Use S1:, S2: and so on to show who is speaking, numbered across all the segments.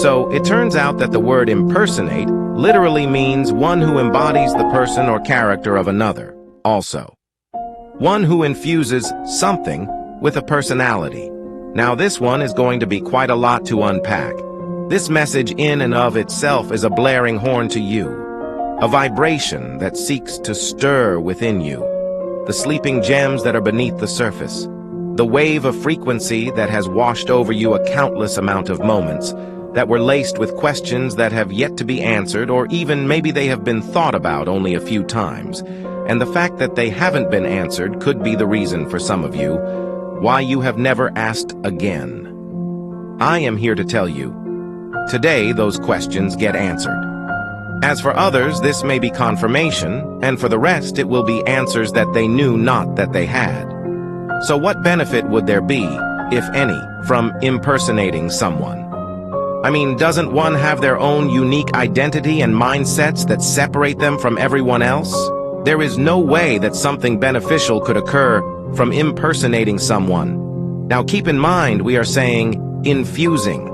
S1: So it turns out that the word impersonate literally means one who embodies the person or character of another, also. One who infuses something with a personality. Now this one is going to be quite a lot to unpack. This message in and of itself is a blaring horn to you, a vibration that seeks to stir within you, the sleeping gems that are beneath the surface, the wave of frequency that has washed over you a countless amount of moments that were laced with questions that have yet to be answered, or even maybe they have been thought about only a few times. And the fact that they haven't been answered could be the reason for some of you why you have never asked again. I am here to tell you, today those questions get answered. As for others, this may be confirmation, and for the rest it will be answers that they knew not that they had. So what benefit would there be, if any, from impersonating someone? I mean, doesn't one have their own unique identity and mindsets that separate them from everyone else? There is no way that something beneficial could occur from impersonating someone. Now keep in mind, we are saying infusing.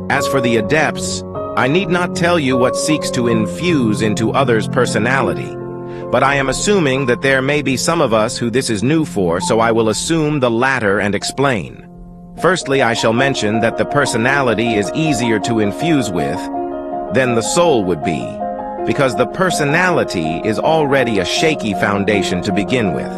S1: As for the adepts, I need not tell you what seeks to infuse into others' personality, but I am assuming that there may be some of us who this is new for, so I will assume the latter and explain. Firstly, I shall mention that the personality is easier to infuse with than the soul would be, because the personality is already a shaky foundation to begin with.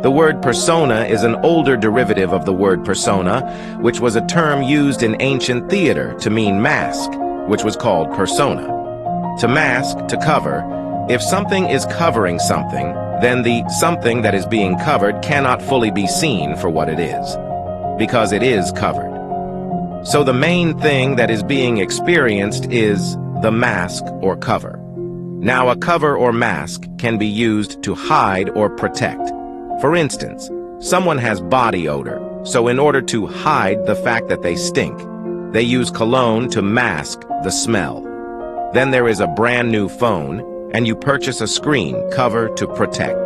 S1: The word persona is an older derivative of the word persona, which was a term used in ancient theater to mean mask, which was called persona. To mask, to cover. If something is covering something, then the something that is being covered cannot fully be seen for what it is, because it is covered. So the main thing that is being experienced is the mask or cover. Now a cover or mask can be used to hide or protect. For instance, someone has body odor, so in order to hide the fact that they stink, they use cologne to mask the smell. Then there is a brand new phone, and you purchase a screen cover to protect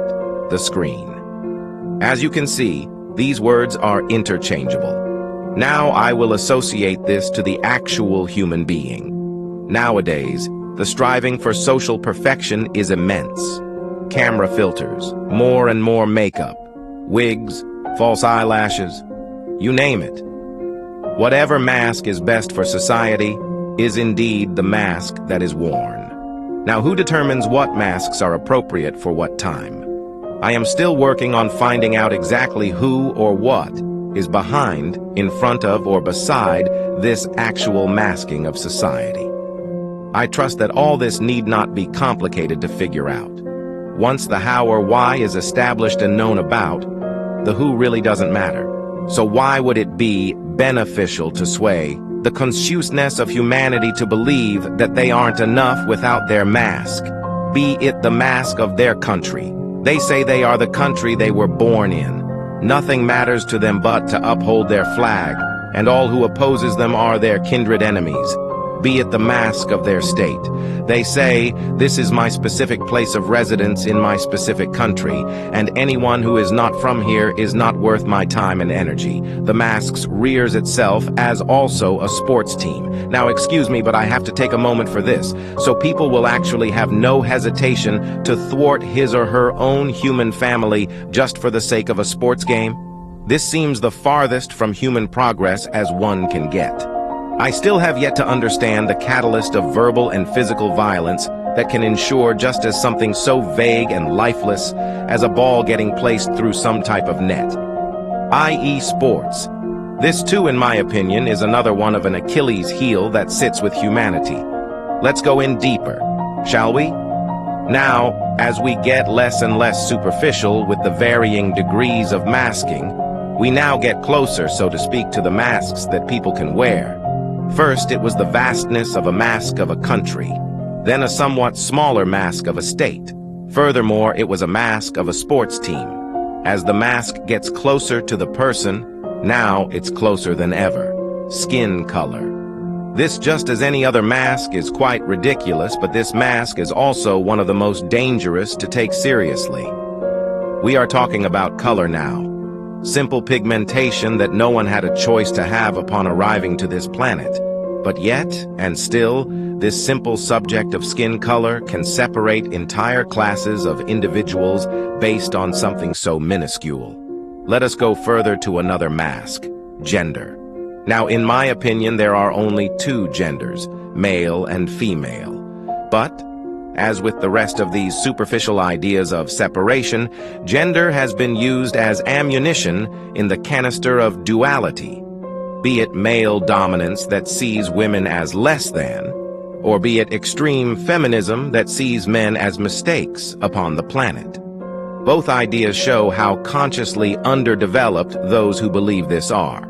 S1: the screen. As you can see, these words are interchangeable. Now I will associate this to the actual human being. Nowadays, the striving for social perfection is immense. Camera filters, more and more makeup, wigs, false eyelashes, you name it. Whatever mask is best for society is indeed the mask that is worn. Now, who determines what masks are appropriate for what time? I am still working on finding out exactly who or what is behind, in front of, or beside this actual masking of society. I trust that all this need not be complicated to figure out. Once the how or why is established and known about, the who really doesn't matter. So why would it be beneficial to sway the consciousness of humanity to believe that they aren't enough without their mask, be it the mask of their country? They say they are the country they were born in. Nothing matters to them but to uphold their flag, and all who opposes them are their kindred enemies, be it the mask of their state. They say, this is my specific place of residence in my specific country, and anyone who is not from here is not worth my time and energy. The mask rears itself as also a sports team. Now excuse me, but I have to take a moment for this, so people will actually have no hesitation to thwart his or her own human family just for the sake of a sports game. This seems the farthest from human progress as one can get. I still have yet to understand the catalyst of verbal and physical violence that can ensure just as something so vague and lifeless as a ball getting placed through some type of net, i.e. sports. This too, in my opinion, is another one of an Achilles heel that sits with humanity. Let's go in deeper, shall we? Now, as we get less and less superficial with the varying degrees of masking, we now get closer, so to speak, to the masks that people can wear. First, it was the vastness of a mask of a country, then a somewhat smaller mask of a state. Furthermore, it was a mask of a sports team. As the mask gets closer to the person, now it's closer than ever. Skin color. This, just as any other mask, is quite ridiculous, but this mask is also one of the most dangerous to take seriously. We are talking about color now. Simple pigmentation that no one had a choice to have upon arriving to this planet. But yet, and still, this simple subject of skin color can separate entire classes of individuals based on something so minuscule. Let us go further to another mask: gender. Now, in my opinion, there are only two genders, male and female. But, as with the rest of these superficial ideas of separation, gender has been used as ammunition in the canister of duality. Be it male dominance that sees women as less than, or be it extreme feminism that sees men as mistakes upon the planet. Both ideas show how consciously underdeveloped those who believe this are.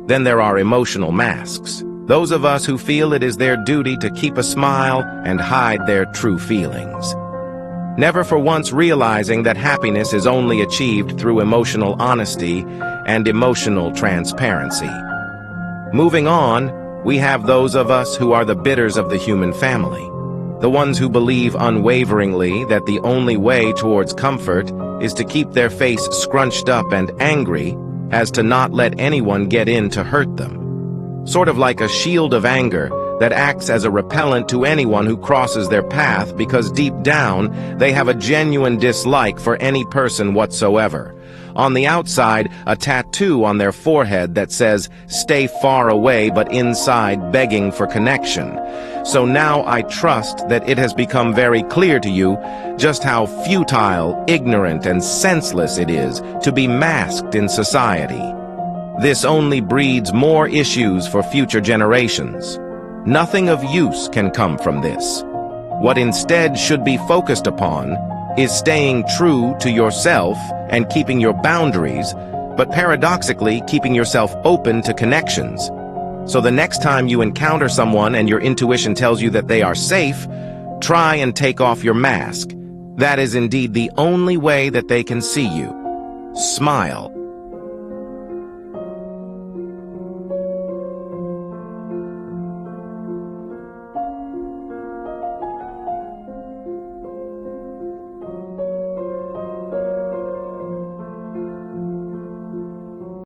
S1: Then there are emotional masks, those of us who feel it is their duty to keep a smile and hide their true feelings, never for once realizing that happiness is only achieved through emotional honesty and emotional transparency. Moving on, we have those of us who are the bitters of the human family, the ones who believe unwaveringly that the only way towards comfort is to keep their face scrunched up and angry as to not let anyone get in to hurt them. Sort of like a shield of anger that acts as a repellent to anyone who crosses their path because deep down they have a genuine dislike for any person whatsoever. On the outside, a tattoo on their forehead that says, "Stay far away," but inside begging for connection. So now I trust that it has become very clear to you just how futile, ignorant, and senseless it is to be masked in society. This only breeds more issues for future generations. Nothing of use can come from this. What instead should be focused upon is staying true to yourself and keeping your boundaries, but paradoxically keeping yourself open to connections. So the next time you encounter someone and your intuition tells you that they are safe, try and take off your mask. That is indeed the only way that they can see you. Smile.